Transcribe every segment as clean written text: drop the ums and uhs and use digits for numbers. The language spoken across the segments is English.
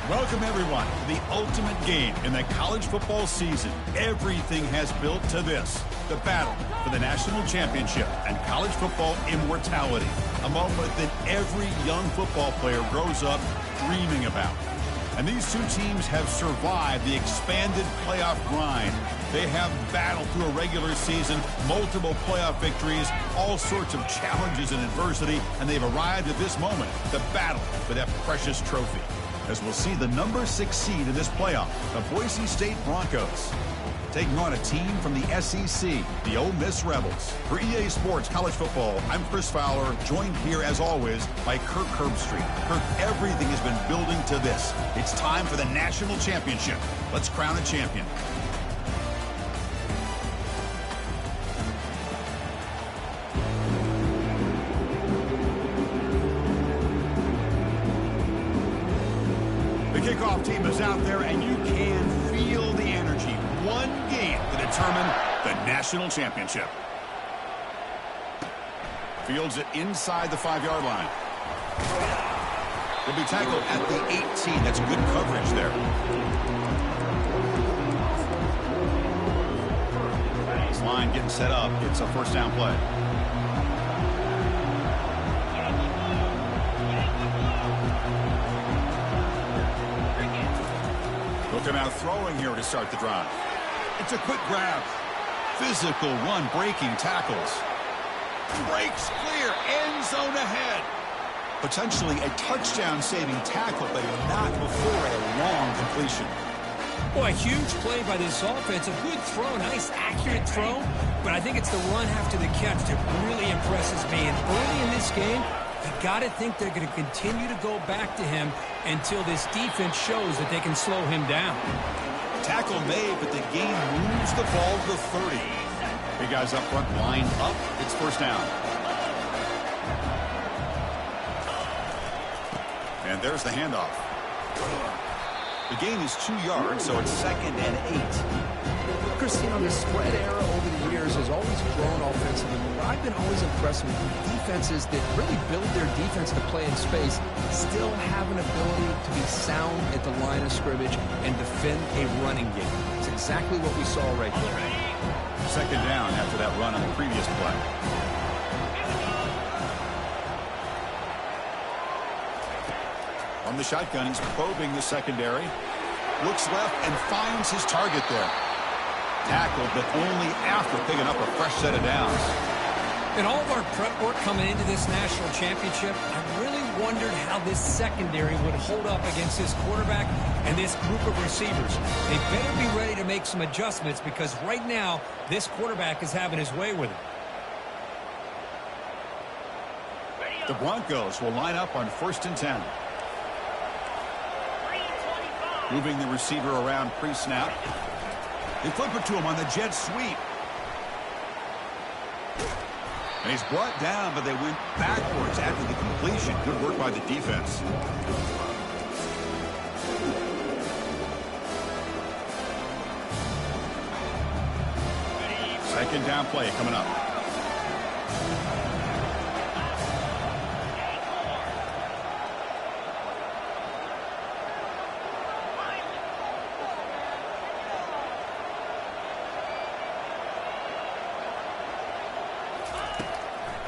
Welcome, everyone, to the ultimate game in the college football season. Everything has built to this, the battle for the national championship and college football immortality, a moment that every young football player grows up dreaming about. And these two teams have survived the expanded playoff grind. They have battled through a regular season, multiple playoff victories, all sorts of challenges and adversity, and they've arrived at this moment, the battle for that precious trophy. As we'll see the number 6 seed in this playoff, the Boise State Broncos, taking on a team from the SEC, the Ole Miss Rebels. For EA Sports College Football, I'm Chris Fowler, joined here as always by Kirk Herbstreit. Kirk, everything has been building to this. It's time for the national championship. Let's crown a champion. The kickoff team is out there, and you can feel the energy. One game to determine the national championship. Fields it inside the 5-yard line. Will be tackled at the 18. That's good coverage there. This line getting set up. It's a first down play. Looking out throwing here to start the drive. It's a quick grab. Physical run, breaking tackles. Breaks clear, end zone ahead. Potentially a touchdown-saving tackle, but not before a long completion. Boy, a huge play by this offense. A good throw, nice accurate throw, but I think it's the run after the catch that really impresses me. And early in this game, you got to think they're going to continue to go back to him until this defense shows that they can slow him down. Tackle made, but the game moves the ball to the 30. Big guys up front, line up. It's first down. And there's the handoff. The gain is 2 yards, so it's 2nd and 8. Chris, Now, the spread era over the years has always grown offensively, but I've been always impressed with defenses that really build their defense to play in space, still have an ability to be sound at the line of scrimmage and defend a running game. It's exactly what we saw right there. Second down after that run on the previous play. On the shotgun, he's probing the secondary. Looks left and finds his target there. Tackled, but only after picking up a fresh set of downs. In all of our prep work coming into this national championship, I really wondered how this secondary would hold up against this quarterback and this group of receivers. They better be ready to make some adjustments because right now, this quarterback is having his way with it. The Broncos will line up on 1st and 10. Moving the receiver around pre-snap. They flip it to him on the jet sweep. And he's brought down, but they went backwards after the completion. Good work by the defense. Second down play coming up.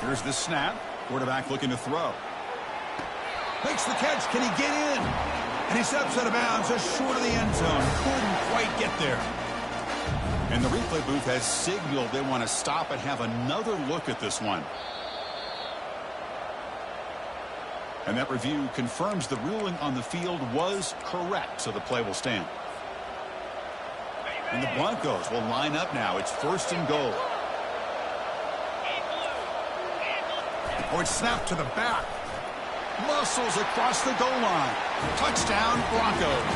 Here's the snap. Quarterback looking to throw. Makes the catch. Can he get in? And he steps out of bounds just short of the end zone. Couldn't quite get there. And the replay booth has signaled they want to stop and have another look at this one. And that review confirms the ruling on the field was correct, so the play will stand. And the Broncos will line up now. It's 1st and goal. Oh, it's snapped to the back. Muscles across the goal line. Touchdown, Broncos.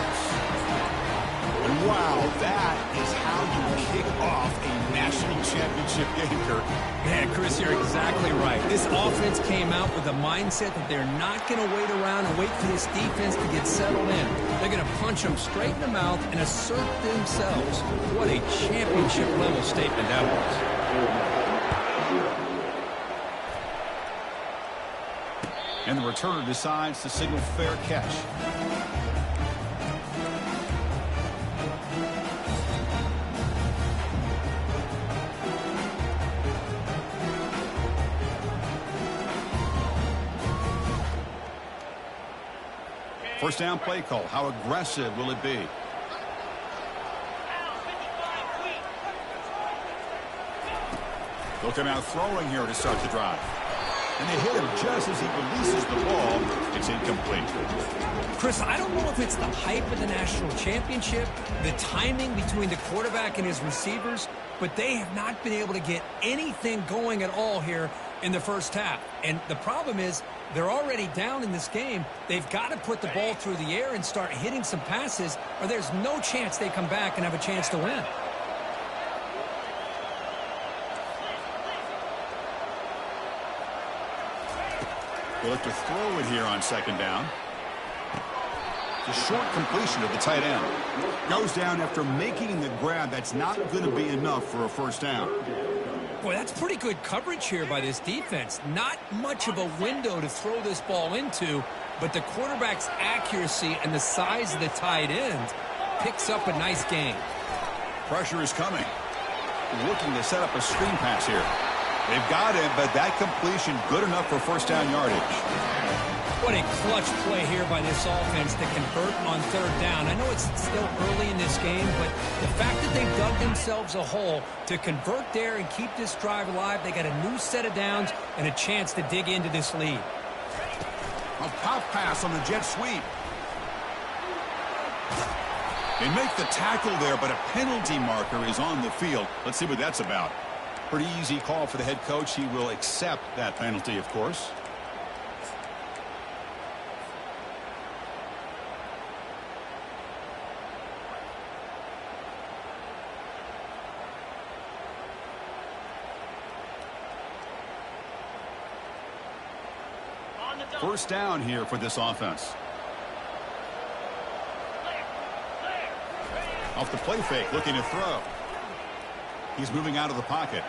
And wow, that is how you kick off a national championship game, Kirk. Man, Chris, you're exactly right. This offense came out with a mindset that they're not going to wait around and wait for this defense to get settled in. They're going to punch them straight in the mouth and assert themselves. What a championship-level statement that was. And the returner decides to signal fair catch. First down play call. How aggressive will it be? They'll come out throwing here to start the drive. And they hit him just as he releases the ball. It's incomplete. Chris, I don't know if it's the hype of the national championship, the timing between the quarterback and his receivers, but they have not been able to get anything going at all here in the first half. And the problem is they're already down in this game. They've got to put the ball through the air and start hitting some passes, or there's no chance they come back and have a chance to win. They'll look to throw it here on second down. The short completion of the tight end. Goes down after making the grab. That's not going to be enough for a first down. Boy, that's pretty good coverage here by this defense. Not much of a window to throw this ball into, but the quarterback's accuracy and the size of the tight end picks up a nice gain. Pressure is coming. Looking to set up a screen pass here. They've got him, but that completion good enough for first down yardage. What a clutch play here by this offense to convert on third down. I know it's still early in this game, but the fact that they've dug themselves a hole to convert there and keep this drive alive, they got a new set of downs and a chance to dig into this lead. A pop pass on the jet sweep. They make the tackle there, but a penalty marker is on the field. Let's see what that's about. Pretty easy call for the head coach. He will accept that penalty, of course. First down here for this offense. Off the play fake, looking to throw. He's moving out of the pocket.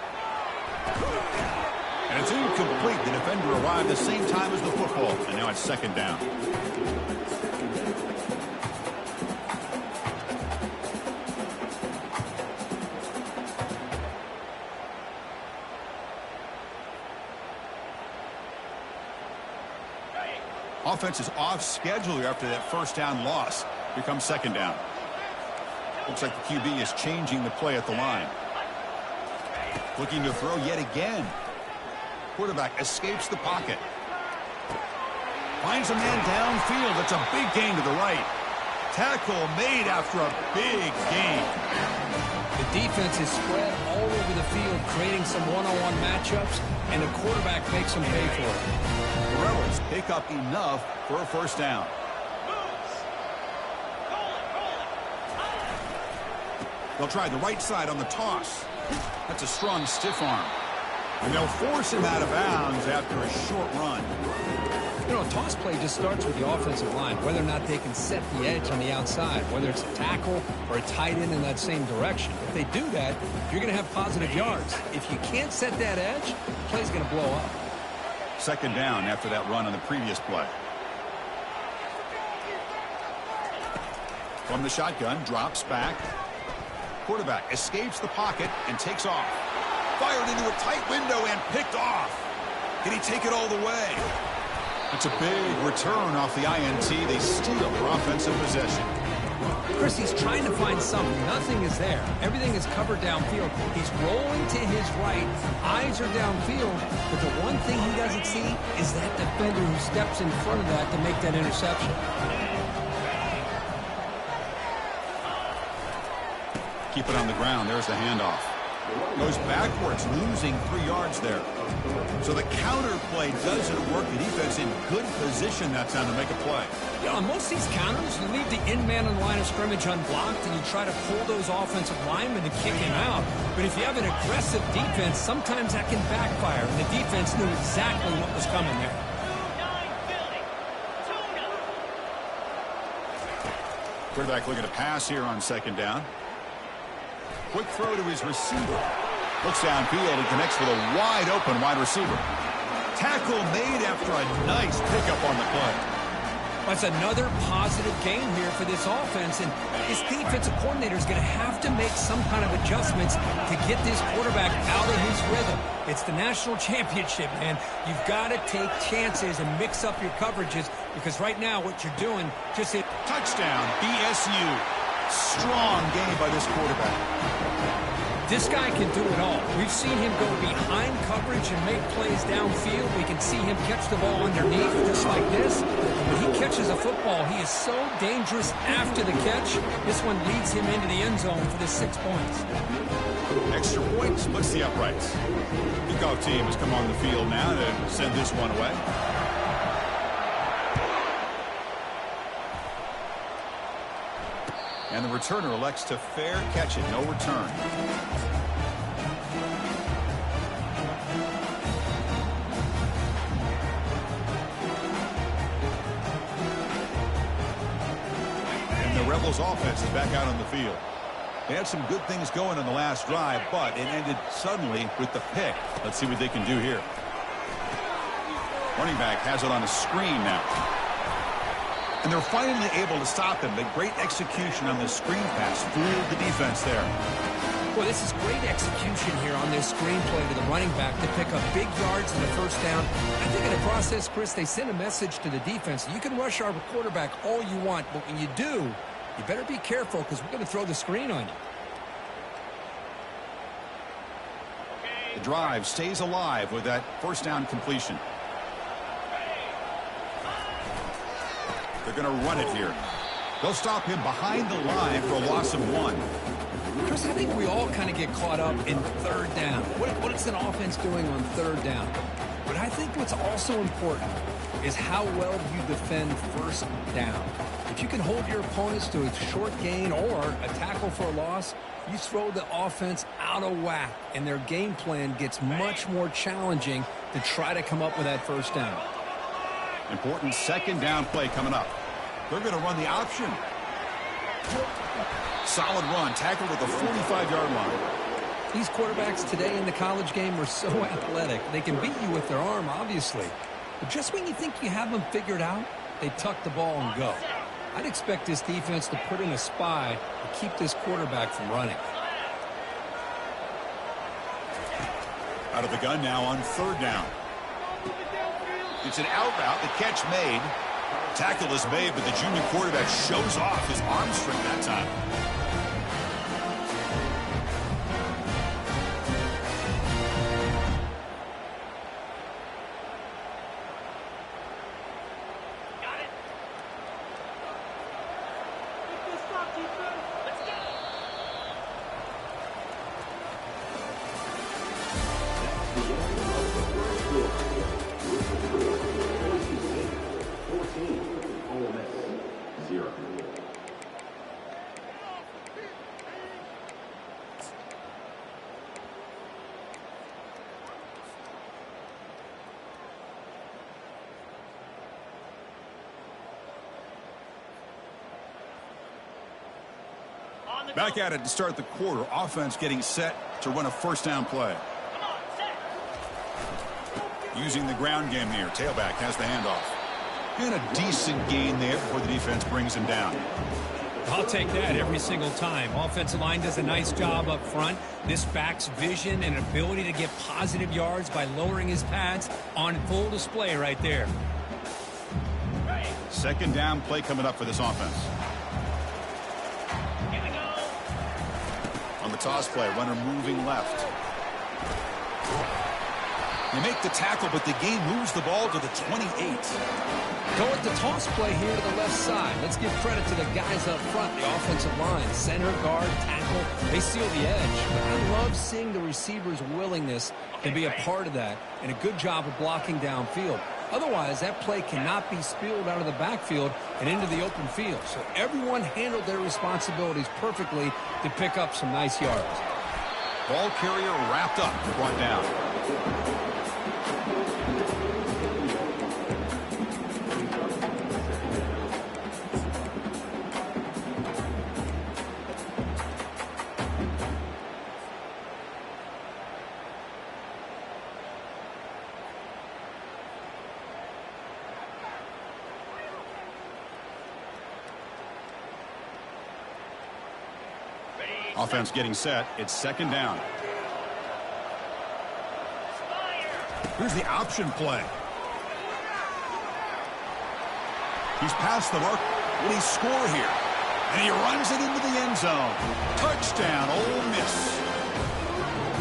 And it's incomplete. The defender arrived the same time as the football. And now it's second down. Offense is off schedule after that first down loss. Here comes second down. Looks like the QB is changing the play at the line. Looking to throw yet again. Quarterback escapes the pocket. Finds a man downfield. It's a big gain to the right. Tackle made after a big gain. The defense is spread all over the field, creating some one-on-one matchups, and the quarterback makes them pay for it. The Rebels pick up enough for a first down. They'll try the right side on the toss. That's a strong stiff arm. And they'll force him out of bounds after a short run. You know, a toss play just starts with the offensive line, whether or not they can set the edge on the outside, whether it's a tackle or a tight end in that same direction. If they do that, you're going to have positive yards. If you can't set that edge, the play's going to blow up. Second down after that run on the previous play. From the shotgun, drops back. Quarterback escapes the pocket and takes off. Fired into a tight window and picked off. Can he take it all the way? It's a big return off the INT. They steal their offensive possession. Chris, he's trying to find something. Nothing is there. Everything is covered downfield. He's rolling to his right. Eyes are downfield. But the one thing he doesn't see is that defender who steps in front of that to make that interception. Keep it on the ground. There's the handoff. Goes backwards, losing 3 yards there. So the counter play doesn't work. The defense in good position that time to make a play. You know, on most of these counters, you leave the in-man on the line of scrimmage unblocked, and you try to pull those offensive linemen to kick him out. But if you have an aggressive defense, sometimes that can backfire, and the defense knew exactly what was coming there. Quarterback looking to pass here on second down. Quick throw to his receiver. Looks downfield and connects with a wide-open wide receiver. Tackle made after a nice pickup on the play. That's another positive game here for this offense, and this defensive coordinator is going to have to make some kind of adjustments to get this quarterback out of his rhythm. It's the national championship, man. You've got to take chances and mix up your coverages, because right now what you're doing just hit. Touchdown, BSU. Strong game by this quarterback. This guy can do it all. We've seen him go behind coverage and make plays downfield. We can see him catch the ball underneath just like this. When he catches a football, he is so dangerous after the catch. This one leads him into the end zone for the 6 points. Extra point splits the uprights. Kickoff team has come on the field now to send this one away. And the returner elects to fair catch it. No return. And the Rebels offense is back out on the field. They had some good things going on the last drive, but it ended suddenly with the pick. Let's see what they can do here. Running back has it on a screen now. And they're finally able to stop him. But great execution on the screen pass. Fooled the defense there. Well, this is great execution here on this screen play to the running back to pick up big yards in the first down. I think in the process, Chris, they send a message to the defense. You can rush our quarterback all you want, but when you do, you better be careful because we're going to throw the screen on you. The drive stays alive with that first down completion. They're going to run it here. They'll stop him behind the line for a loss of 1. Chris, I think we all kind of get caught up in third down. What is an offense doing on third down? But I think what's also important is how well you defend first down. If you can hold your opponents to a short gain or a tackle for a loss, you throw the offense out of whack, and their game plan gets much more challenging to try to come up with that first down. Important second down play coming up. They're going to run the option. Solid run, tackled at the 45-yard line. These quarterbacks today in the college game are so athletic. They can beat you with their arm, obviously. But just when you think you have them figured out, they tuck the ball and go. I'd expect this defense to put in a spy to keep this quarterback from running. Out of the gun now on 3rd down. It's an out route. The catch made. Tackle is made, but the junior quarterback shows off his arm strength that time. Ole Miss, 0. Back at it to start the quarter. Offense getting set to run a 1st down play. Using the ground game here. Tailback has the handoff. And a decent gain there before the defense brings him down. I'll take that every single time. Offensive line does a nice job up front. This back's vision and ability to get positive yards by lowering his pads on full display right there. 2nd down play coming up for this offense. On the toss play, runner moving left. They make the tackle, but the gain moves the ball to the 28. Go with the toss play here to the left side. Let's give credit to the guys up front, the offensive line. Center, guard, tackle, they seal the edge. But I love seeing the receiver's willingness to be a part of that and a good job of blocking downfield. Otherwise, that play cannot be spilled out of the backfield and into the open field. So everyone handled their responsibilities perfectly to pick up some nice yards. Ball carrier wrapped up, brought down. Offense getting set. It's 2nd down. Here's the option play. He's past the mark. Will he score here? And he runs it into the end zone. Touchdown, Ole Miss.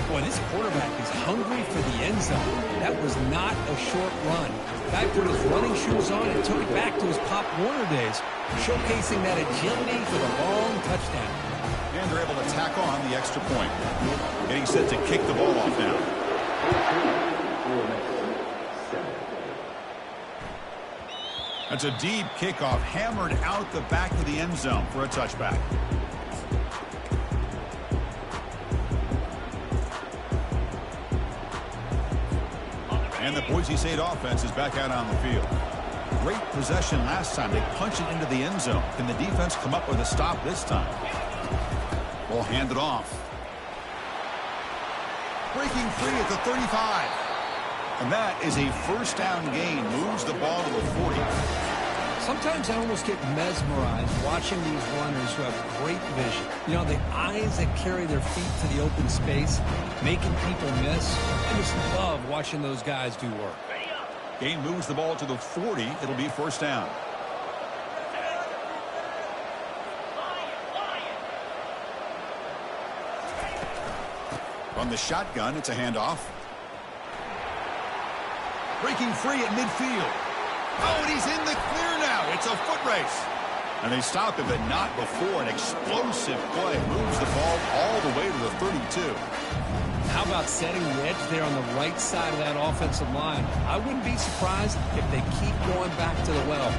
Boy, this quarterback is hungry for the end zone. That was not a short run. Guy put his running shoes on and took it back to his Pop Warner days, showcasing that agility for the long touchdown. And they're able to tack on the extra point. Getting set to kick the ball off now. That's a deep kickoff, hammered out the back of the end zone for a touchback. And the Boise State offense is back out on the field. Great possession last time. They punch it into the end zone. Can the defense come up with a stop this time? Ball handed off. Breaking free at the 35. And that is a 1st down gain. Moves the ball to the 40. Sometimes I almost get mesmerized watching these runners who have great vision. You know, the eyes that carry their feet to the open space, making people miss. I just love watching those guys do work. Gain moves the ball to the 40. It'll be 1st down. On the shotgun, it's a handoff. Breaking free at midfield. Oh, and he's in the clear now. It's a foot race. And they stop him, but not before. An explosive play moves the ball all the way to the 32. How about setting the edge there on the right side of that offensive line? I wouldn't be surprised if they keep going back to the well,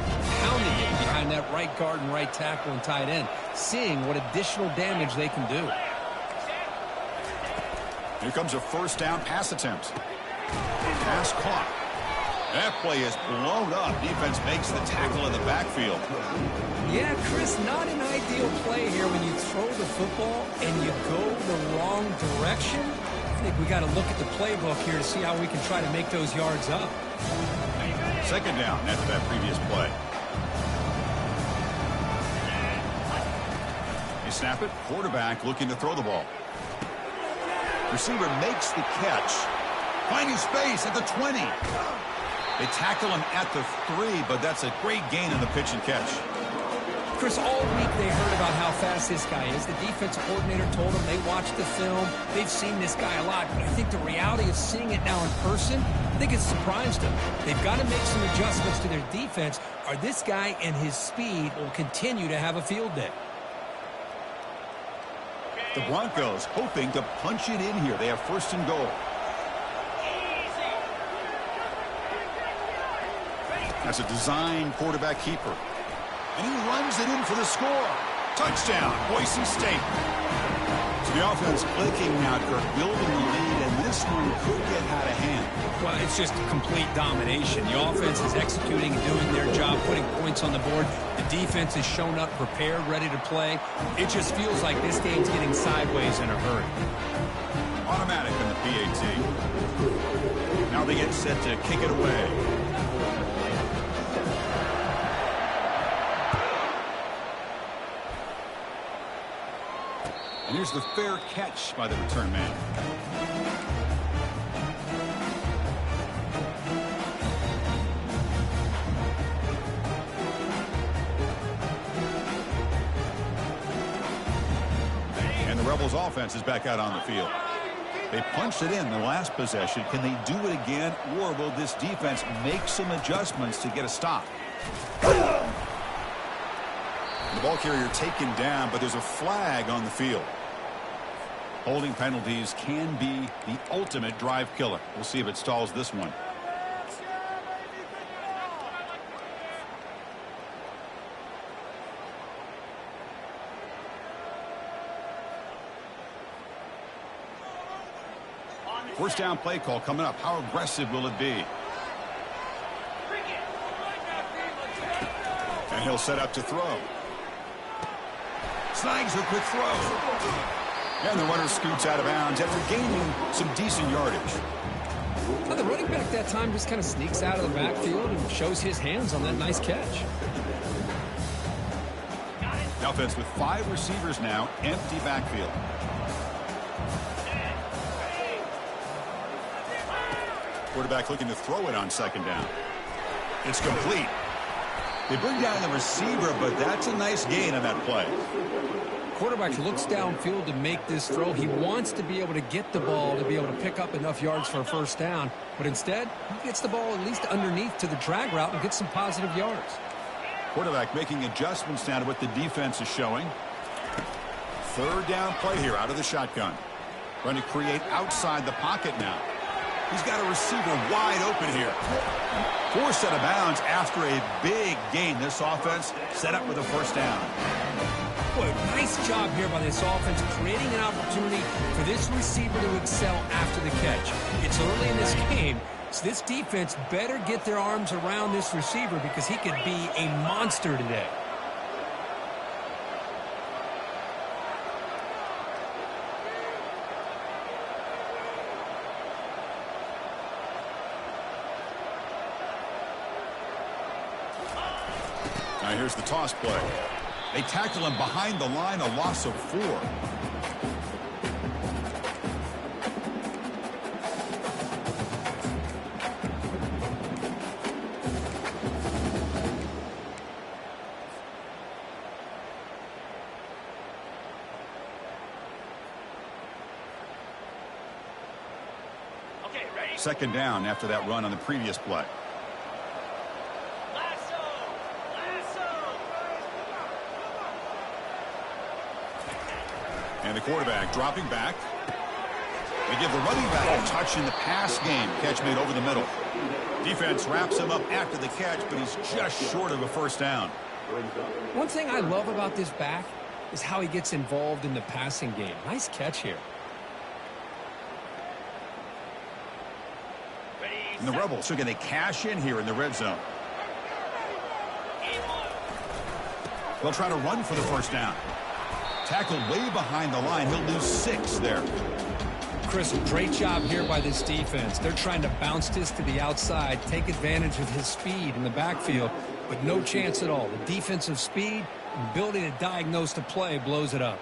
pounding it behind that right guard and right tackle and tight end, seeing what additional damage they can do. Here comes a 1st down pass attempt. Pass caught. That play is blown up. Defense makes the tackle in the backfield. Yeah, Chris, not an ideal play here when you throw the football and you go the wrong direction. I think we got to look at the playbook here to see how we can try to make those yards up. Second down after that previous play. They snap it. Quarterback looking to throw the ball. Receiver makes the catch. Finding space at the 20. They tackle him at the 3, but that's a great gain in the pitch and catch. Chris, all week they heard about how fast this guy is. The defensive coordinator told them they watched the film. They've seen this guy a lot, but I think the reality of seeing it now in person, I think it's surprised them. They've got to make some adjustments to their defense, or this guy and his speed will continue to have a field day. The Broncos hoping to punch it in here. They have first and goal. That's a design quarterback keeper. And he runs it in for the score. Touchdown, Boise State. So the offense clicking now, Kirk, building the lead, and this one could get out of hand. Well, it's just complete domination. The offense is executing and doing their job, putting points on the board. The defense has shown up, prepared, ready to play. It just feels like this game's getting sideways in a hurry. Automatic in the PAT. Now they get set to kick it away. And here's the fair catch by the return man. And the Rebels offense is back out on the field. They punched it in the last possession. Can they do it again, or will this defense make some adjustments to get a stop? The ball carrier taken down, but there's a flag on the field. Holding penalties can be the ultimate drive killer. We'll see if it stalls this one. First down play call coming up. How aggressive will it be? And he'll set up to throw. Snags a quick throw. And the runner scoots out of bounds after gaining some decent yardage. Well, the running back that time just kind of sneaks out of the backfield and shows his hands on that nice catch. The offense with 5 receivers now, empty backfield. Quarterback looking to throw it on second down. It's complete. They bring down the receiver, but that's a nice gain on that play. Quarterback looks downfield to make this throw. He wants to be able to get the ball to be able to pick up enough yards for a first down. But instead, he gets the ball at least underneath to the drag route and gets some positive yards. Quarterback making adjustments now to what the defense is showing. Third down play here out of the shotgun. Trying to create outside the pocket now. He's got a receiver wide open here. Forced out of bounds after a big gain. This offense set up with a first down. Boy, nice job here by this offense, creating an opportunity for this receiver to excel after the catch. It's early in this game, so this defense better get their arms around this receiver because he could be a monster today. Now here's the toss play. They tackle him behind the line, a loss of 4. Okay, ready? Second down after that run on the previous play. And the quarterback dropping back. They give the running back a touch in the pass game. Catch made over the middle. Defense wraps him up after the catch, but he's just short of a first down. One thing I love about this back is how he gets involved in the passing game. Nice catch here. And the Rebels, so can they cash in here in the red zone? They'll try to run for the first down. Tackled way behind the line. He'll lose 6 there. Chris, great job here by this defense. They're trying to bounce this to the outside, take advantage of his speed in the backfield, but no chance at all. The defensive speed and ability to diagnose the play blows it up.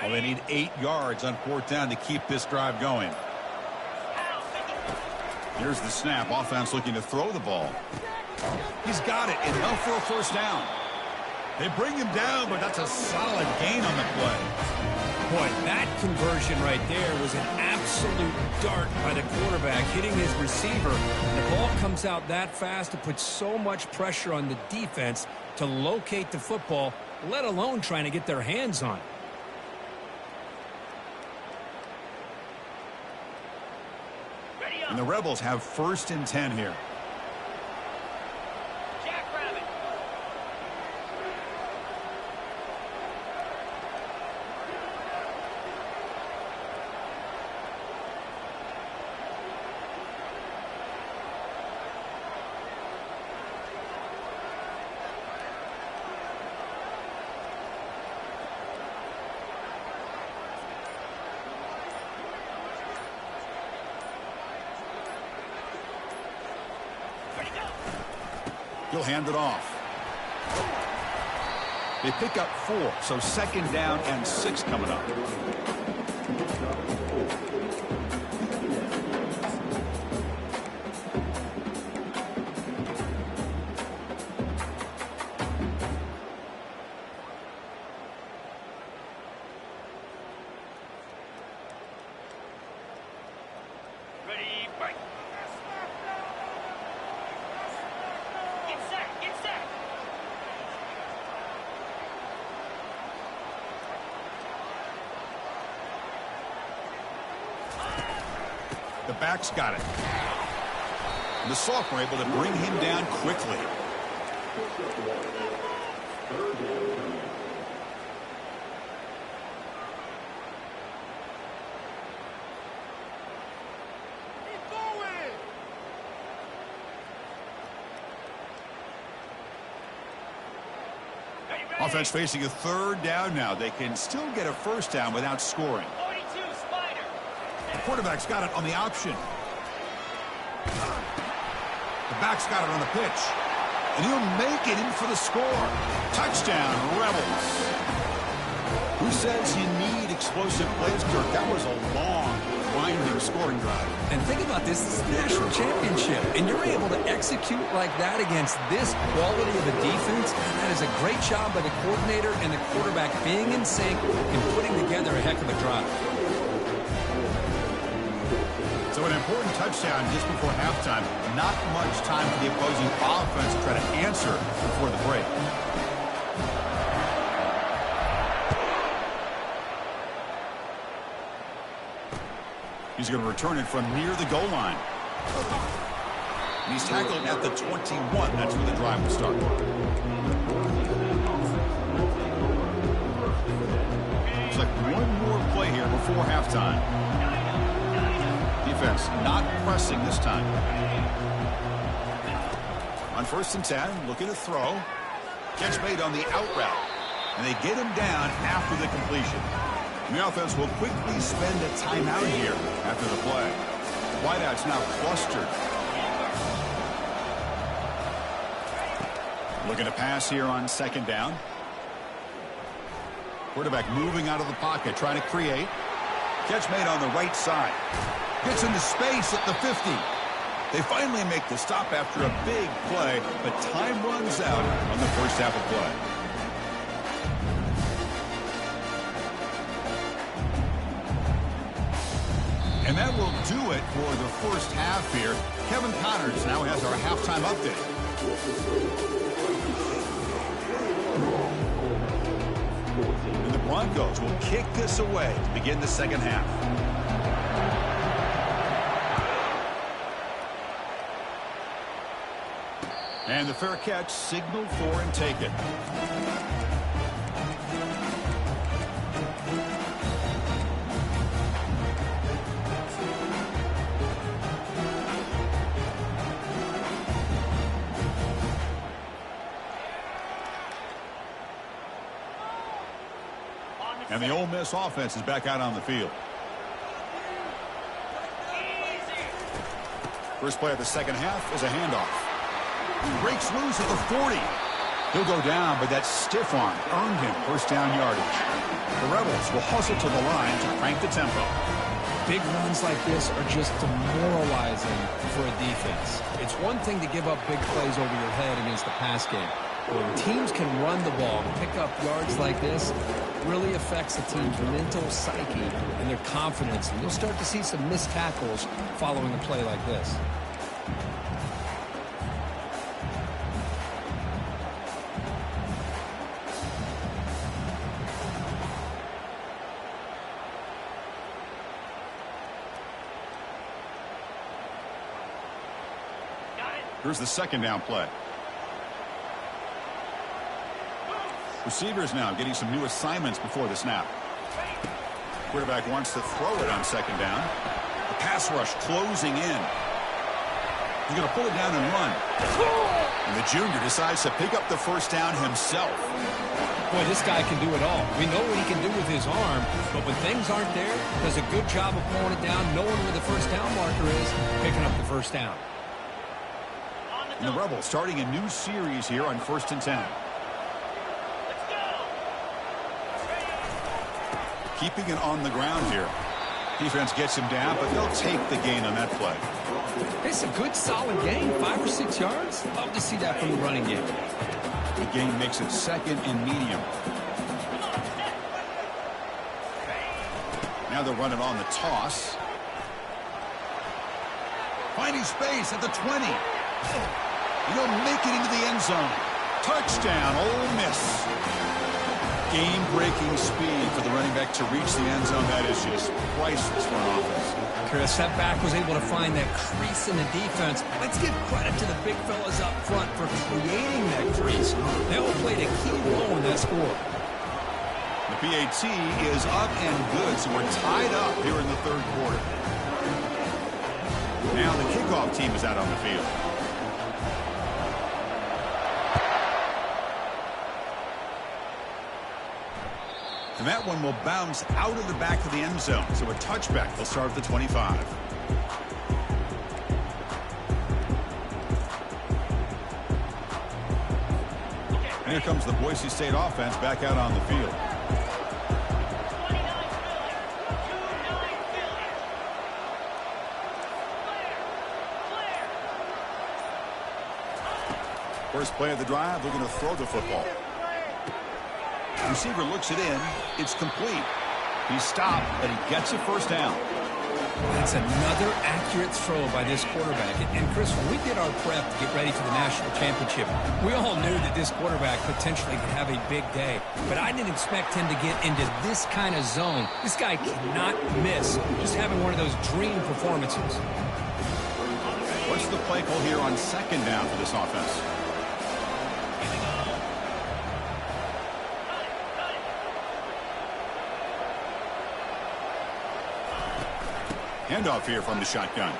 Well, they need 8 yards on 4th down to keep this drive going. Here's the snap. Offense looking to throw the ball. He's got it. Enough for a first down. They bring him down, but that's a solid gain on the play. Boy, that conversion right there was an absolute dart by the quarterback hitting his receiver. The ball comes out that fast to put so much pressure on the defense to locate the football, let alone trying to get their hands on it. And the Rebels have 1st and 10 here. He'll hand it off. They pick up 4, so 2nd down and 6 coming up. The back's got it. And the sophomore able to bring him down quickly. Offense facing a 3rd down now. They can still get a first down without scoring. The quarterback's got it on the option. The back's got it on the pitch. And he'll make it in for the score. Touchdown, Rebels. Who says you need explosive plays, Kirk? That was a long, winding scoring drive. And think about this. This is the national championship. And you're able to execute like that against this quality of a defense. That is a great job by the coordinator and the quarterback being in sync and putting together a heck of a drive. So an important touchdown just before halftime. Not much time for the opposing offense to try to answer before the break. He's going to return it from near the goal line. And he's tackled at the 21. That's where the drive will start. Looks like one more play here before halftime. Defense not pressing this time. On 1st and 10, looking to throw. Catch made on the out route. And they get him down after the completion. And the offense will quickly spend a timeout here after the play. Wideouts now clustered. Looking to pass here on 2nd down. Quarterback moving out of the pocket, trying to create. Catch made on the right side. Gets into space at the 50. They finally make the stop after a big play, but time runs out on the first half of play. And that will do it for the first half here. Kevin Connors now has our halftime update. Broncos will kick this away to begin the second half. And the fair catch signaled for and taken. And the Ole Miss offense is back out on the field. First play of the second half is a handoff. He breaks loose at the 40. He'll go down, but that stiff arm earned him first down yardage. The Rebels will hustle to the line to crank the tempo. Big runs like this are just demoralizing for a defense. It's one thing to give up big plays over your head against the pass game. When teams can run the ball and pick up yards like this, it really affects the team's mental psyche and their confidence. And you'll start to see some missed tackles following a play like this. Here's the second down play. Receivers now getting some new assignments before the snap. Quarterback wants to throw it on second down. The pass rush closing in. He's going to pull it down and run. And the junior decides to pick up the first down himself. Boy, this guy can do it all. We know what he can do with his arm, but when things aren't there, does a good job of pulling it down, knowing where the first down marker is, picking up the first down. And the Rebels starting a new series here on 1st and 10. Keeping it on the ground here. Defense gets him down, but they'll take the gain on that play. It's a good, solid gain, 5 or 6 yards. Love to see that from the running game. The gain makes it second and medium. Now they're running on the toss. Finding space at the 20. He'll make it into the end zone. Touchdown, Ole Miss. Game-breaking speed for the running back to reach the end zone. That is just priceless for an offense. Chris, that back was able to find that crease in the defense. Let's give credit to the big fellas up front for creating that crease. They all played a key role in that score. The PAT is up and good, so we're tied up here in the third quarter. Now the kickoff team is out on the field. And that one will bounce out of the back of the end zone. So a touchback. They'll start at the 25. And here comes the Boise State offense back out on the field. First play of the drive, they're going to throw the football. Receiver looks it in. It's complete. He's stopped, but he gets a first down. That's another accurate throw by this quarterback. And Chris, when we did our prep to get ready for the national championship, we all knew that this quarterback potentially could have a big day. But I didn't expect him to get into this kind of zone. This guy cannot miss. Just having one of those dream performances. What's the play call here on second down for this offense? Handoff here from the shotgun.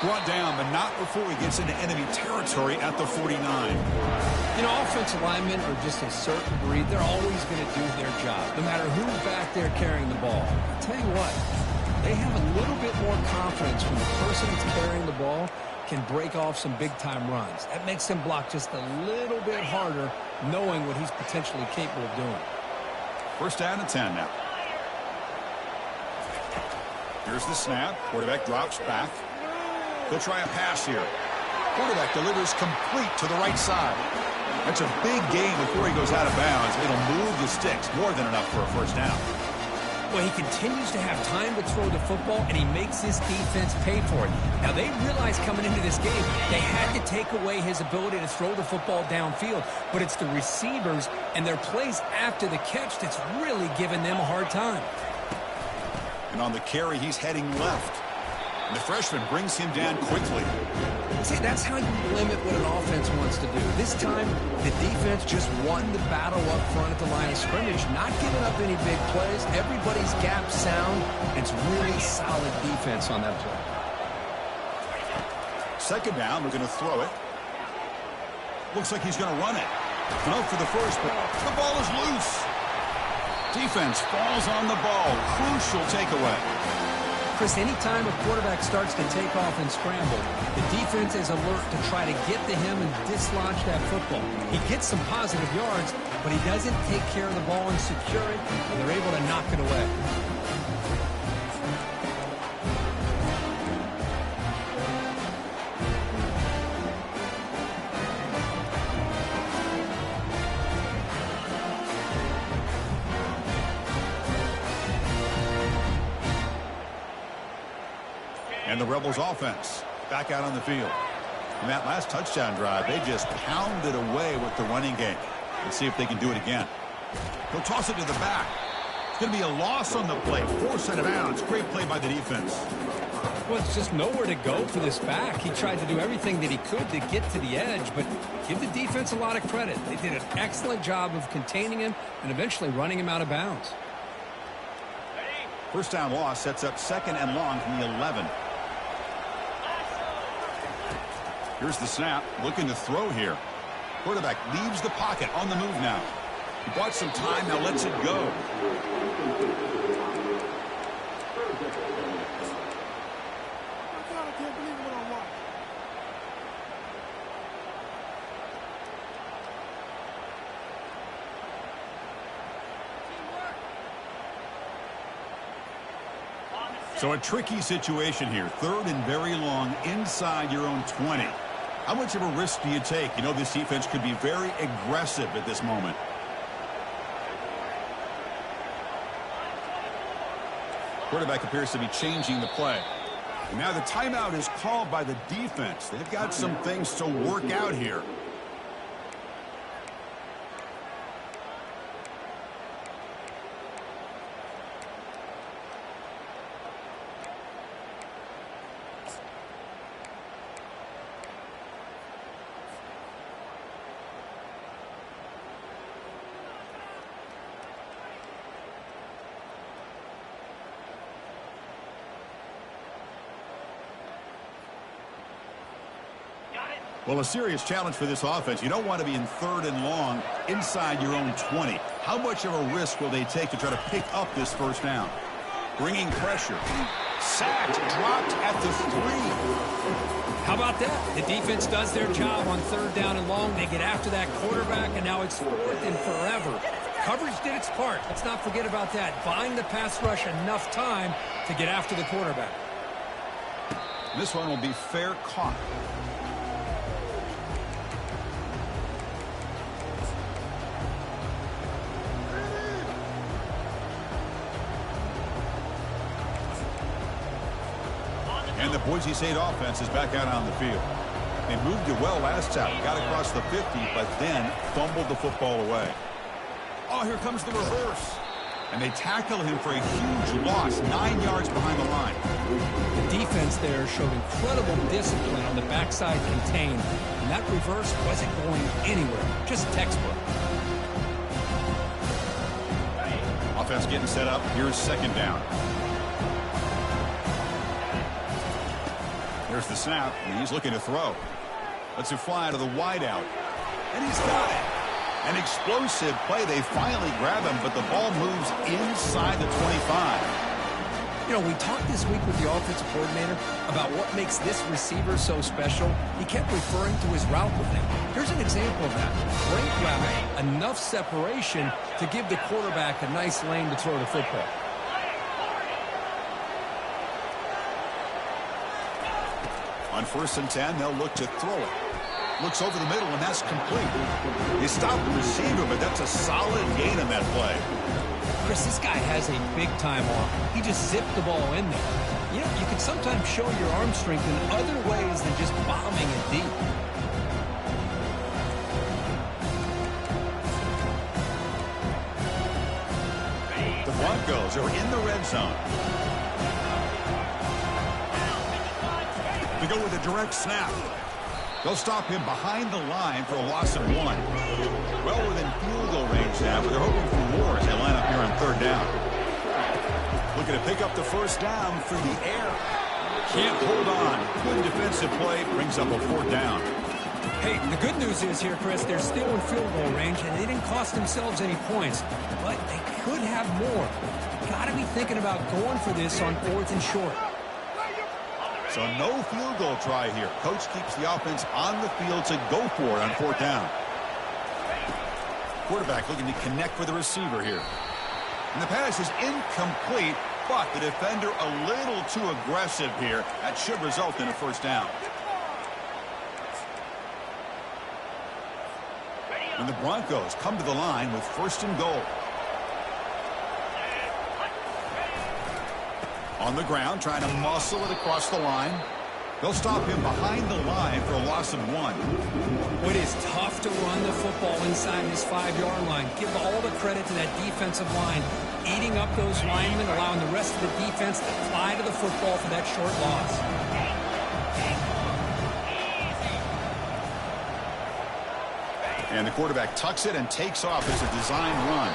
Brought down, but not before he gets into enemy territory at the 49. You know, offensive linemen are just a certain breed. They're always going to do their job, no matter who's back there carrying the ball. I'll tell you what, they have a little bit more confidence when the person that's carrying the ball can break off some big-time runs. That makes him block just a little bit harder, knowing what he's potentially capable of doing. First down and 10 now. Here's the snap. Quarterback drops back. He'll try a pass here. Quarterback delivers complete to the right side. That's a big gain before he goes out of bounds. It'll move the sticks. More than enough for a first down. Well, he continues to have time to throw the football, and he makes his defense pay for it. Now, they realized coming into this game they had to take away his ability to throw the football downfield, but it's the receivers and their plays after the catch that's really giving them a hard time. And on the carry, he's heading left. And the freshman brings him down quickly. See, that's how you limit what an offense wants to do. This time, the defense just won the battle up front at the line of scrimmage, not giving up any big plays. Everybody's gap sound. It's really solid defense on that play. Second down, we're going to throw it. Looks like he's going to run it. No for the first, but the ball is loose. Defense falls on the ball. Crucial takeaway. Chris, anytime a quarterback starts to take off and scramble, the defense is alert to try to get to him and dislodge that football. He gets some positive yards, but he doesn't take care of the ball and secure it, and they're able to knock it away. And the Rebels offense back out on the field. In that last touchdown drive, they just pounded away with the running game. Let's see if they can do it again. He'll toss it to the back. It's going to be a loss on the play. Force it out. It's great play by the defense. Well, it's just nowhere to go for this back. He tried to do everything that he could to get to the edge, but give the defense a lot of credit. They did an excellent job of containing him and eventually running him out of bounds. First down loss sets up second and long from the 11. Here's the snap, looking to throw here. Quarterback leaves the pocket, on the move now. He bought some time, now lets it go. So a tricky situation here. Third and very long inside your own 20. How much of a risk do you take? You know this defense could be very aggressive at this moment. Quarterback appears to be changing the play. And now the timeout is called by the defense. They've got some things to work out here. Well, a serious challenge for this offense. You don't want to be in third and long inside your own 20. How much of a risk will they take to try to pick up this first down? Bringing pressure. Sacked, dropped at the 3. How about that? The defense does their job on third down and long. They get after that quarterback, and now it's fourth and forever. Coverage did its part. Let's not forget about that. Buying the pass rush enough time to get after the quarterback. This one will be fair caught. And the Boise State offense is back out on the field. They moved it well last time. Got across the 50, but then fumbled the football away. Oh, here comes the reverse. And they tackle him for a huge loss, 9 yards behind the line. The defense there showed incredible discipline on the backside contained. And that reverse wasn't going anywhere. Just textbook. Offense getting set up. Here's second down. There's the snap, and he's looking to throw. Lets it fly to the wideout. And he's got it. An explosive play. They finally grab him, but the ball moves inside the 25. You know, we talked this week with the offensive coordinator about what makes this receiver so special. He kept referring to his route with him. Here's an example of that. Great route, enough separation to give the quarterback a nice lane to throw the football. On 1st and 10, they'll look to throw it. Looks over the middle, and that's complete. They stopped the receiver, but that's a solid gain on that play. Chris, this guy has a big-time arm. He just zipped the ball in there. You know, you can sometimes show your arm strength in other ways than just bombing it deep. The Broncos are in the red zone. They go with a direct snap. They'll stop him behind the line for a loss of 1. Well within field goal range now, but they're hoping for more as they line up here on 3rd down. Looking to pick up the 1st down through the air. Can't hold on. Good defensive play. Brings up a 4th down. Hey, the good news is here, Chris, they're still in field goal range, and they didn't cost themselves any points. But they could have more. Got to be thinking about going for this on 4th and short. So no field goal try here. Coach keeps the offense on the field to go for it on 4th down. Quarterback looking to connect with the receiver here. And the pass is incomplete, but the defender a little too aggressive here. That should result in a 1st down. And the Broncos come to the line with 1st and goal. On the ground, trying to muscle it across the line. They'll stop him behind the line for a loss of 1. It is tough to run the football inside his 5-yard line. Give all the credit to that defensive line, eating up those linemen, allowing the rest of the defense to fly to the football for that short loss. And the quarterback tucks it and takes off as a design run.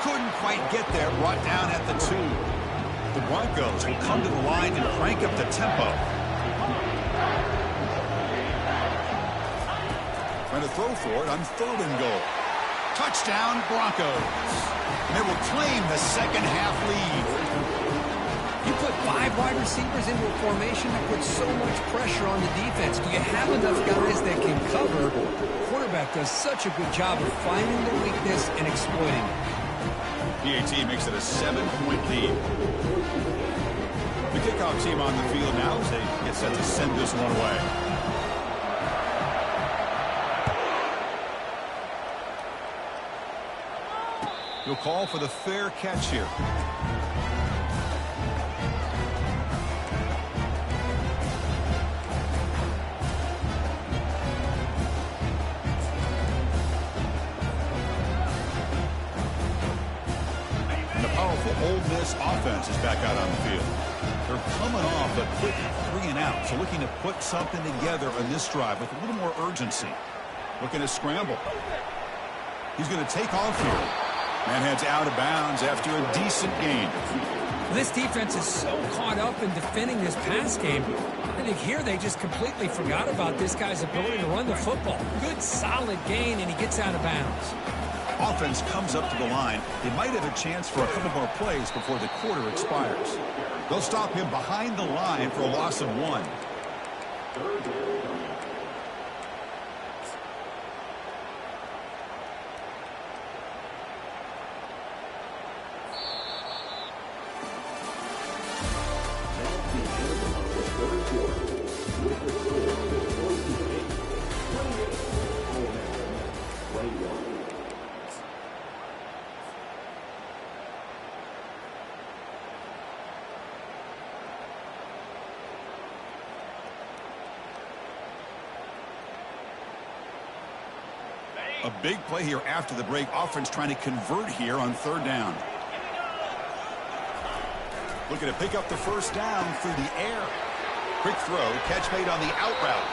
Couldn't quite get there, brought down at the 2. The Broncos will come to the line and crank up the tempo. Trying to throw for it on 3rd and goal. Touchdown, Broncos. And they will claim the 2nd half lead. You put 5 wide receivers into a formation that puts so much pressure on the defense. Do you have enough guys that can cover? The quarterback does such a good job of finding their weakness and exploiting it. PAT makes it a 7-point lead. The kickoff team on the field now as they get set to send this one away. You'll call for the fair catch here. And the powerful Ole Miss offense is back out on the field. They're coming off a quick 3 and out, so looking to put something together on this drive with a little more urgency. Looking to scramble. He's going to take off here. Man heads out of bounds after a decent gain. This defense is so caught up in defending this pass game. I think here they just completely forgot about this guy's ability to run the football. Good, solid gain, and he gets out of bounds. Offense comes up to the line. They might have a chance for a couple more plays before the quarter expires. They'll stop him behind the line for a loss of 1. A big play here after the break. Offense trying to convert here on 3rd down. Looking to pick up the 1st down through the air. Quick throw, catch made on the out route.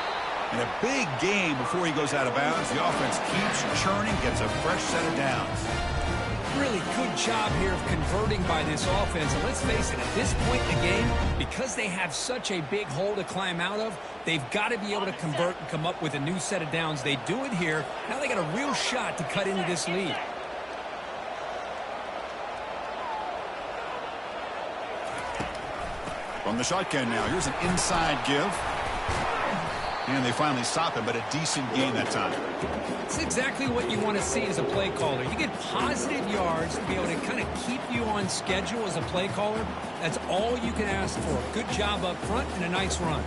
And a big gain before he goes out of bounds. The offense keeps churning, gets a fresh set of downs. Really good job here of converting by this offense. And let's face it, at this point in the game, because they have such a big hole to climb out of, they've got to be able to convert and come up with a new set of downs. They do it here. Now they got a real shot to cut into this lead. From the shotgun now, here's an inside give. And they finally stop him, but a decent gain that time. It's exactly what you want to see as a play caller. You get positive yards to be able to kind of keep you on schedule as a play caller. That's all you can ask for. Good job up front and a nice run.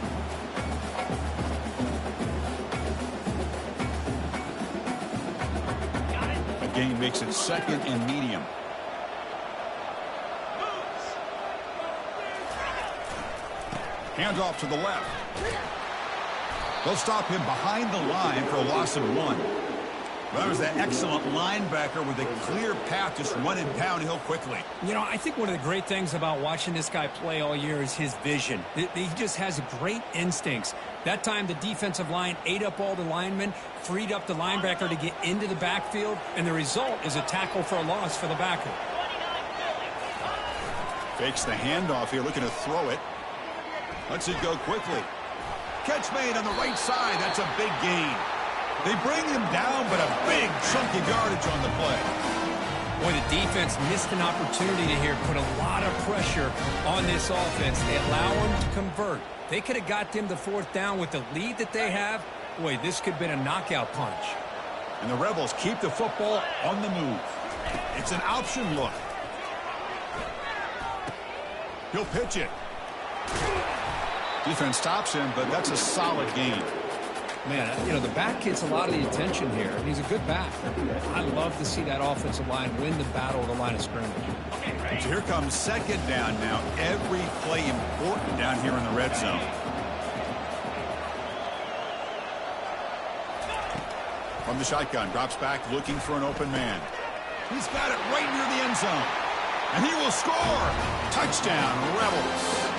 A gain makes it 2nd and medium. Handoff to the left. They'll stop him behind the line for a loss of 1. That was that excellent linebacker with a clear path just running downhill quickly. You know, I think one of the great things about watching this guy play all year is his vision. He just has great instincts. That time the defensive line ate up all the linemen, freed up the linebacker to get into the backfield, and the result is a tackle for a loss for the backer. Fakes the handoff here, looking to throw it. Lets it go quickly. Catch made on the right side. That's a big gain. They bring him down, but a big chunk of yardage on the play. Boy, the defense missed an opportunity to here, put a lot of pressure on this offense. They allow them to convert. They could have got them the 4th down with the lead that they have. Boy, this could have been a knockout punch. And the Rebels keep the football on the move. It's an option look. He'll pitch it. Defense stops him, but that's a solid gain. Man, you know, the back gets a lot of the attention here, and he's a good back. I love to see that offensive line win the battle at the line of scrimmage. So here comes 2nd down now. Every play important down here in the red zone. From the shotgun, drops back looking for an open man. He's got it right near the end zone. And he will score. Touchdown, Rebels.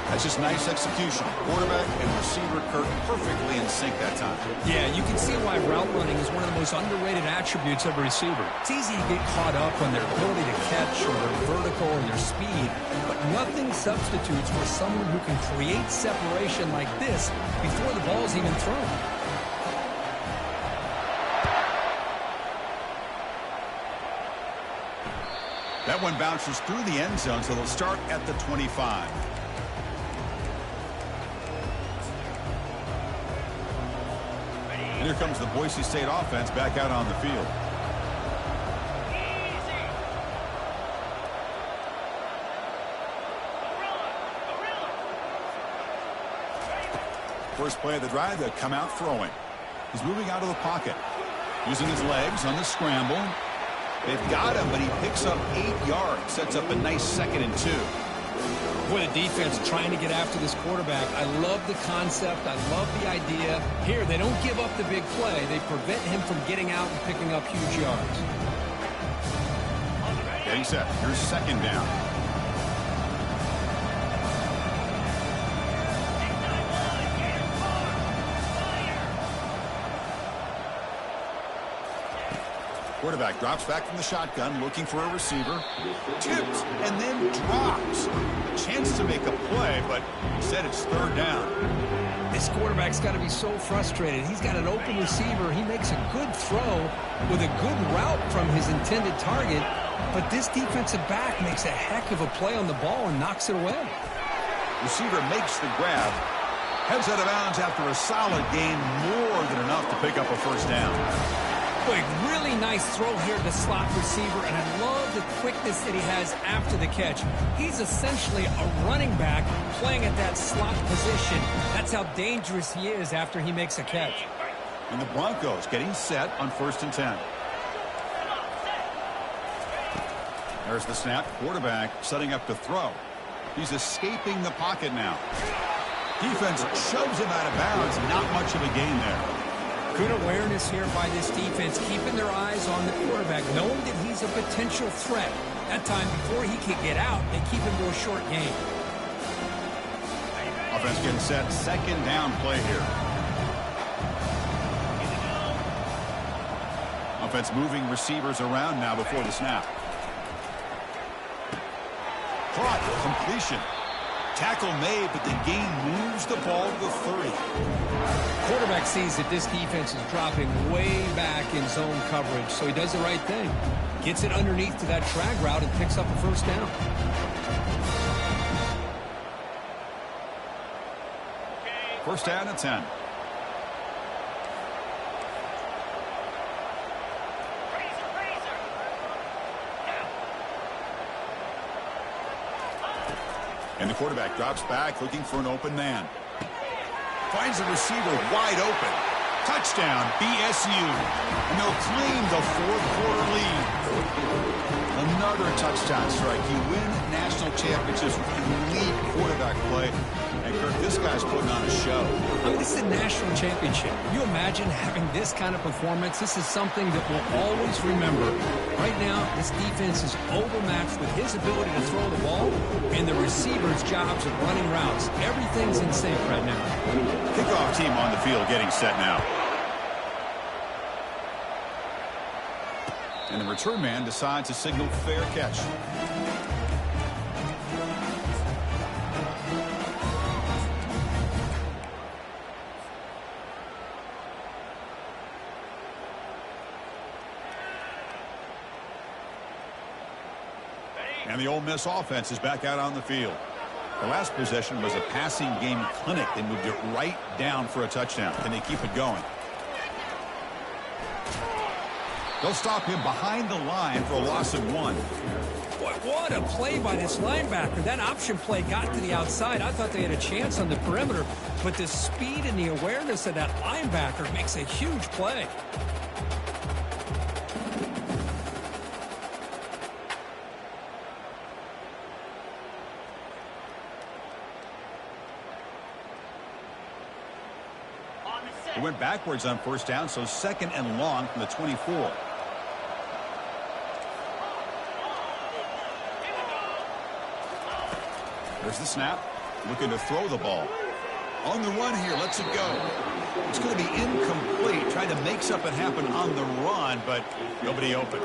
That's just nice execution. Quarterback and receiver Kirk perfectly in sync that time. Yeah, you can see why route running is one of the most underrated attributes of a receiver. It's easy to get caught up on their ability to catch or their vertical or their speed, but nothing substitutes for someone who can create separation like this before the ball's even thrown. That one bounces through the end zone, so they'll start at the 25. And here comes the Boise State offense back out on the field. First play of the drive, they'll come out throwing. He's moving out of the pocket. Using his legs on the scramble. They've got him, but he picks up 8 yards. Sets up a nice 2nd and 2. Boy, the defense trying to get after this quarterback. I love the concept. I love the idea. Here, they don't give up the big play. They prevent him from getting out and picking up huge yards. Getting set. Here's 2nd down. Quarterback drops back from the shotgun, looking for a receiver. Tipped and then drops. Chance to make a play, but instead it's 3rd down. This quarterback's got to be so frustrated. He's got an open receiver. He makes a good throw with a good route from his intended target, but this defensive back makes a heck of a play on the ball and knocks it away. Receiver makes the grab. Heads out of bounds after a solid gain, more than enough to pick up a 1st down. Boy, really nice throw here to the slot receiver, and I love the quickness that he has after the catch. He's essentially a running back playing at that slot position. That's how dangerous he is after he makes a catch. And the Broncos getting set on 1st and 10. There's the snap. Quarterback setting up to throw. He's escaping the pocket now. Defense shoves him out of bounds. Not much of a gain there. Good awareness here by this defense, keeping their eyes on the quarterback, knowing that he's a potential threat. That time, before he can get out, they keep him to a short gain. Offense getting set. 2nd down play here. Offense moving receivers around now before the snap. Caught. Completion. Tackle made, but the gain moves the ball to the 30. Quarterback sees that this defense is dropping way back in zone coverage, so he does the right thing. Gets it underneath to that drag route and picks up a 1st down. First down and 10. And the quarterback drops back looking for an open man. Finds the receiver wide open. Touchdown, BSU. And they'll claim the 4th quarter lead. Another touchdown strike. You win national championships with elite quarterback play. And, Kirk, this guy's putting on a show. I mean, this is a national championship. Can you imagine having this kind of performance? This is something that we'll always remember. Right now, this defense is overmatched with his ability to throw the ball and the receivers' jobs of running routes. Everything's in sync right now. Kickoff team on the field getting set now. And the return man decides to signal fair catch. And the Ole Miss offense is back out on the field. The last possession was a passing game clinic. They moved it right down for a touchdown. Can they keep it going? They'll stop him behind the line for a loss of 1. Boy, what a play by this linebacker. That option play got to the outside. I thought they had a chance on the perimeter, but the speed and the awareness of that linebacker makes a huge play. He went backwards on first down, so second and long from the 24. There's the snap. Looking to throw the ball. On the run here, lets it go. It's going to be incomplete. Trying to make something happen on the run, but nobody open.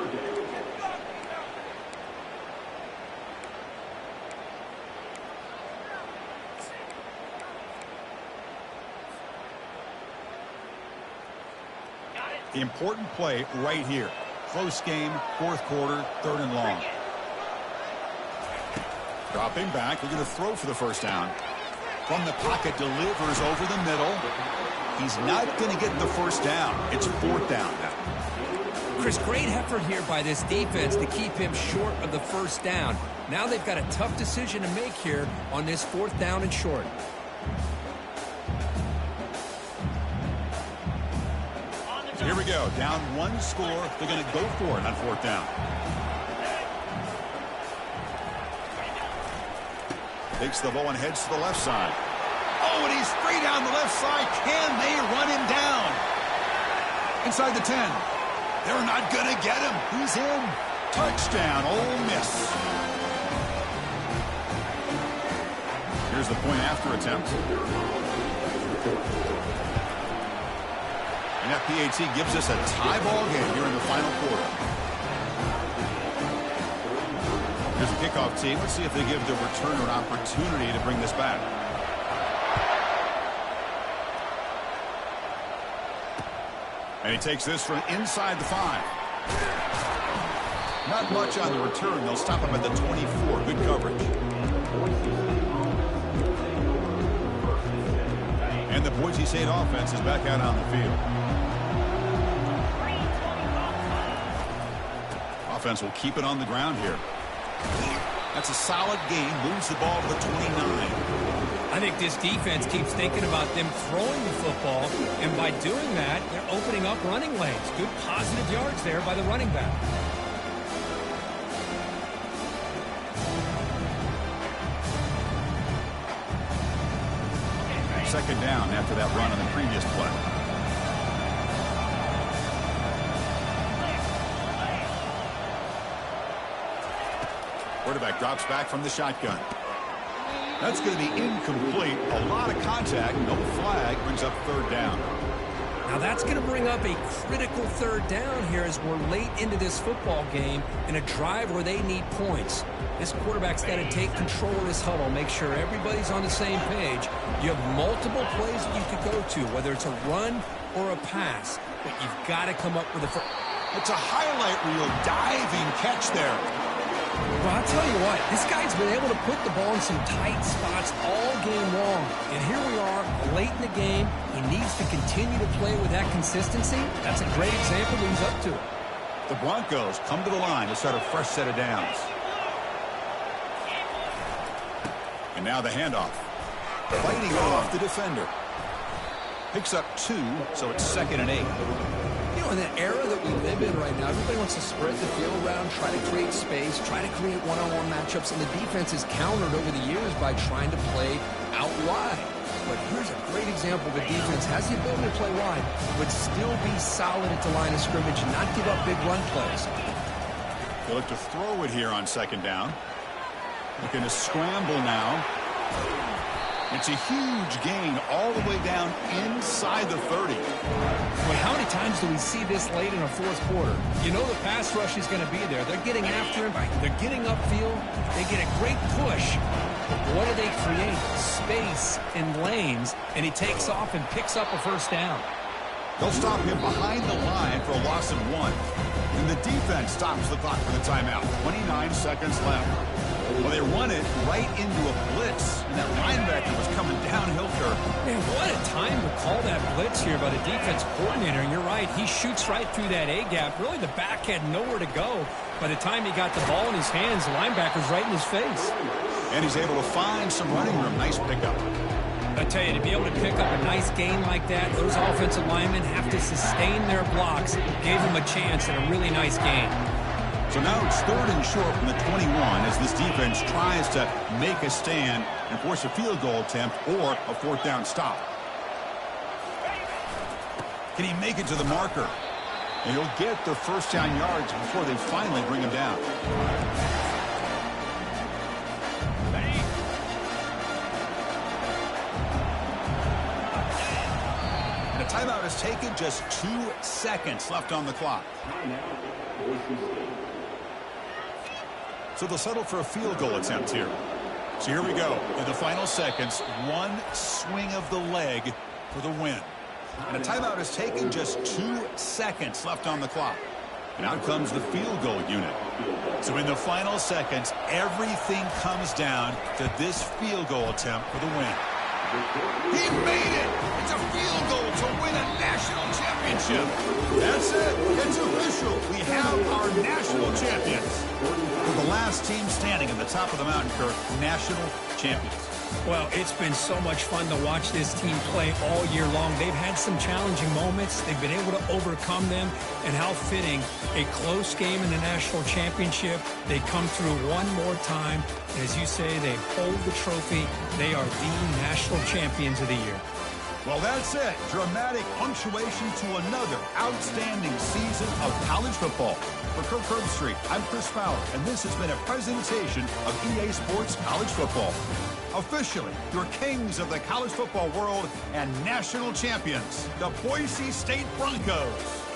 The important play right here. Close game, fourth quarter, third and long. Dropping back, they're going to throw for the first down. From the pocket, delivers over the middle. He's not going to get the first down. It's fourth down now. Chris, great effort here by this defense to keep him short of the first down. Now they've got a tough decision to make here on this fourth down and short. So here we go. Down one score. They're going to go for it on fourth down. Takes the ball and heads to the left side. Oh, and he's straight down the left side. Can they run him down? Inside the 10. They're not going to get him. He's in. Touchdown, Ole Miss. Here's the point after attempt. And that PAT gives us a tie ball game here in the final quarter. Here's the kickoff team. Let's see if they give the returner an opportunity to bring this back. And he takes this from inside the 5. Not much on the return. They'll stop him at the 24. Good coverage. And the Boise State offense is back out on the field. Offense will keep it on the ground here. That's a solid gain. Moves the ball to the 29. I think this defense keeps thinking about them throwing the football, and by doing that, they're opening up running lanes. Good positive yards there by the running back. Second down after that run on the previous play. Quarterback drops back from the shotgun. That's going to be incomplete. A lot of contact. No flag. Brings up third down. Now that's going to bring up a critical third down here as we're late into this football game in a drive where they need points. This quarterback's got to take control of this huddle, make sure everybody's on the same page. You have multiple plays that you could go to, whether it's a run or a pass, but you've got to come up with a... It's a highlight reel diving catch there. Well, I'll tell you what, this guy's been able to put the ball in some tight spots all game long. And here we are, late in the game. He needs to continue to play with that consistency. That's a great example that he's up to it. The Broncos come to the line to start a fresh set of downs. And now the handoff. Fighting off the defender. Picks up 2, so it's 2nd and 8. You know, know, in the era that we live in right now, everybody wants to spread the field around, try to create space, try to create one-on-one matchups, and the defense is countered over the years by trying to play out wide. But here's a great example of a defense has the ability to play wide, but still be solid at the line of scrimmage and not give up big run plays. They look to throw it here on second down. Looking to scramble now. It's a huge gain all the way down inside the 30. But how many times do we see this late in a fourth quarter? You know the pass rush is going to be there. They're getting after him. They're getting upfield. They get a great push. What do they create? Space in lanes, and he takes off and picks up a first down. They'll stop him behind the line for a loss of 1. And the defense stops the clock for the timeout. 29 seconds left. Well, they run it right into a blitz, and that linebacker was coming downhill curve. Man, what a time to call that blitz here by the defense coordinator. And you're right, he shoots right through that A-gap. Really, the back had nowhere to go. By the time he got the ball in his hands, the linebacker's right in his face. And he's able to find some running room. Nice pickup. I tell you, to be able to pick up a nice gain like that, those offensive linemen have to sustain their blocks. Gave him a chance and a really nice gain. So now it's 3rd and short from the 21 as this defense tries to make a stand and force a field goal attempt or a 4th down stop. Can he make it to the marker? And he'll get the first down yards before they finally bring him down. And a timeout is taken, just 2 seconds left on the clock. So they'll settle for a field goal attempt here. So here we go. In the final seconds, 1 swing of the leg for the win. And a timeout is taken, just 2 seconds left on the clock. And out comes the field goal unit. So in the final seconds, everything comes down to this field goal attempt for the win. He made it! It's a field goal to win a national championship. That's it. It's official. We have our national champions. For the last team standing at the top of the mountain, Kirk, national champions. Well, it's been so much fun to watch this team play all year long. They've had some challenging moments. They've been able to overcome them. And how fitting, a close game in the national championship. They come through one more time. As you say, they hold the trophy. They are the national champions of the year. Well, that's it. Dramatic punctuation to another outstanding season of college football. For Kirk Herbstreit, I'm Chris Fowler, and this has been a presentation of EA Sports College Football. Officially, your kings of the college football world and national champions, the Boise State Broncos.